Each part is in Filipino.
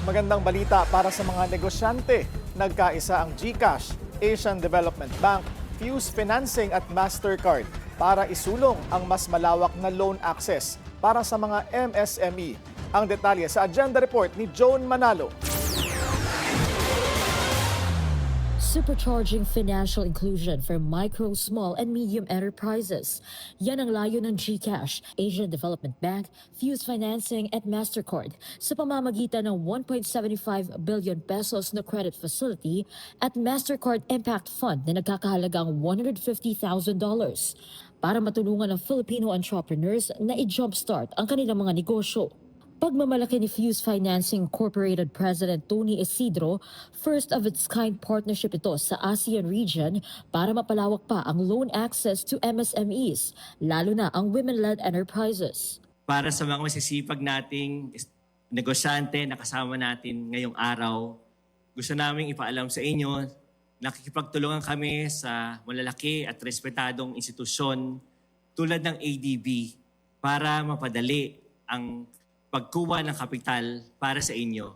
Magandang balita para sa mga negosyante. Nagkaisa ang GCash, Asian Development Bank, Fuse Financing at Mastercard para isulong ang mas malawak na loan access para sa mga MSME. Ang detalye sa agenda report ni Joan Manalo. Supercharging financial inclusion for micro, small, and medium enterprises. Yan ang layo ng GCash, Asian Development Bank, Fuse Financing at Mastercard sa pamamagitan ng 1.75 billion pesos na credit facility at Mastercard Impact Fund na nagkakahalagang $150,000 para matulungan ang Filipino entrepreneurs na i-jumpstart ang kanilang mga negosyo. Pagmamalaki ni Fuse Financing Incorporated President Tony Isidro, first of its kind partnership ito sa ASEAN region para mapalawak pa ang loan access to MSMEs, lalo na ang women-led enterprises. Para sa mga masisipag nating negosyante na kasama natin ngayong araw, gusto naming ipaalam sa inyo, nakikipagtulungan kami sa malalaki at respetadong institusyon tulad ng ADB para mapadali ang pagkuha ng kapital para sa inyo.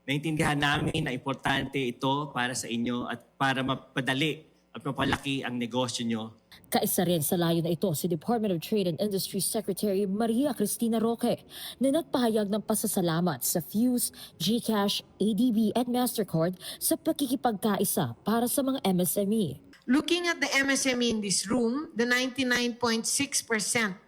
Naintindihan namin na importante ito para sa inyo at para mapadali at mapalaki ang negosyo nyo. Kaisa rin sa layo na ito si Department of Trade and Industry Secretary Maria Cristina Roque na nagpahayag ng pasasalamat sa Fuse, GCash, ADB at Mastercard sa pakikipagkaisa para sa mga MSME. Looking at the MSME in this room, the 99.6%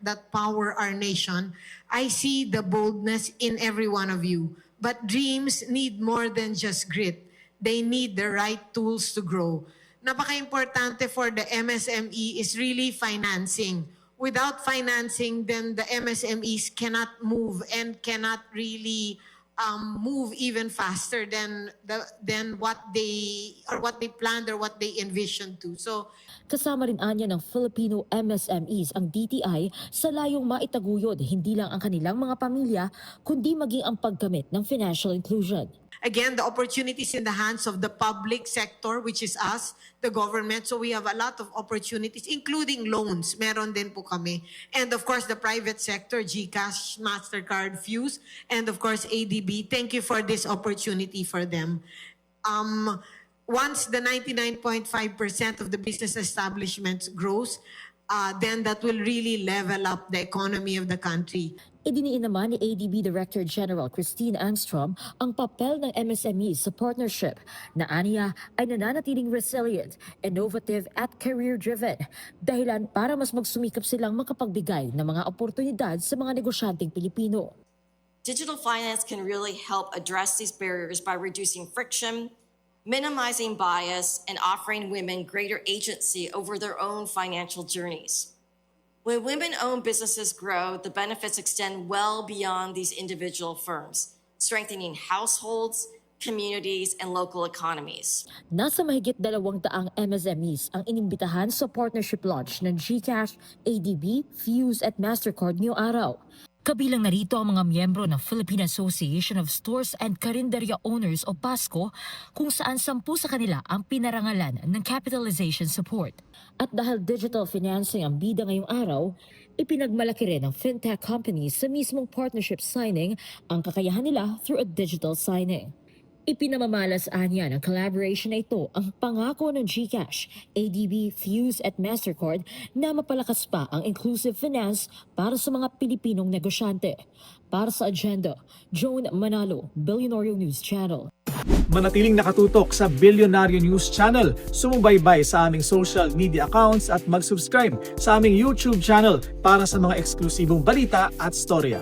that power our nation, I see the boldness in every one of you. But dreams need more than just grit. They need the right tools to grow. Napaka-importante for the MSME is really financing. Without financing, then the MSMEs cannot move and cannot really move even faster than what they planned or what they envisioned to. So Kasama rin anya ng Filipino MSMEs ang DTI sa layong maitaguyod hindi lang ang kanilang mga pamilya kundi maging ang paggamit ng financial inclusion. again, the opportunities in the hands of the public sector, which is us, the government. So we have a lot of opportunities, including loans. Meron din po kami. And of course, the private sector, GCash, Mastercard, Fuse, and of course, ADB. Thank you for this opportunity for them. Once the 99.5% of the business establishments grows, then that will really level up the economy of the country. Idiniin naman ni ADB Director General Christine Angstrom ang papel ng MSME sa partnership na aniya ay nananatiling resilient, innovative at career-driven. Dahilan para mas magsumikap silang makapagbigay ng mga oportunidad sa mga negosyanteng Pilipino. Digital finance can really help address these barriers by reducing friction, minimizing bias, and offering women greater agency over their own financial journeys. When women-owned businesses grow, the benefits extend well beyond these individual firms, strengthening households, communities, and local economies. Nasa mahigit 200 MSMEs ang inimbitahan sa partnership launch ng GCash, ADB, Fuse at Mastercard ngayong araw. Kabilang narito ang mga miyembro ng Philippine Association of Stores and Carinderia Owners o PASCO kung saan 10 sa kanila ang pinarangalan ng capitalization support. At dahil digital financing ang bida ngayong araw, ipinagmalaki rin ng fintech companies sa mismong partnership signing ang kakayahan nila through a digital signing. Ipinamamalas anya ng collaboration na ito ang pangako ng GCash, ADB, Fuse at Mastercard na mapalakas pa ang inclusive finance para sa mga Pilipinong negosyante. Para sa agenda, Joan Manalo, Billionaire News Channel. Manatiling nakatutok sa Billionaire News Channel. Sumubaybay sa aming social media accounts at mag-subscribe sa aming YouTube channel para sa mga eksklusibong balita at storya.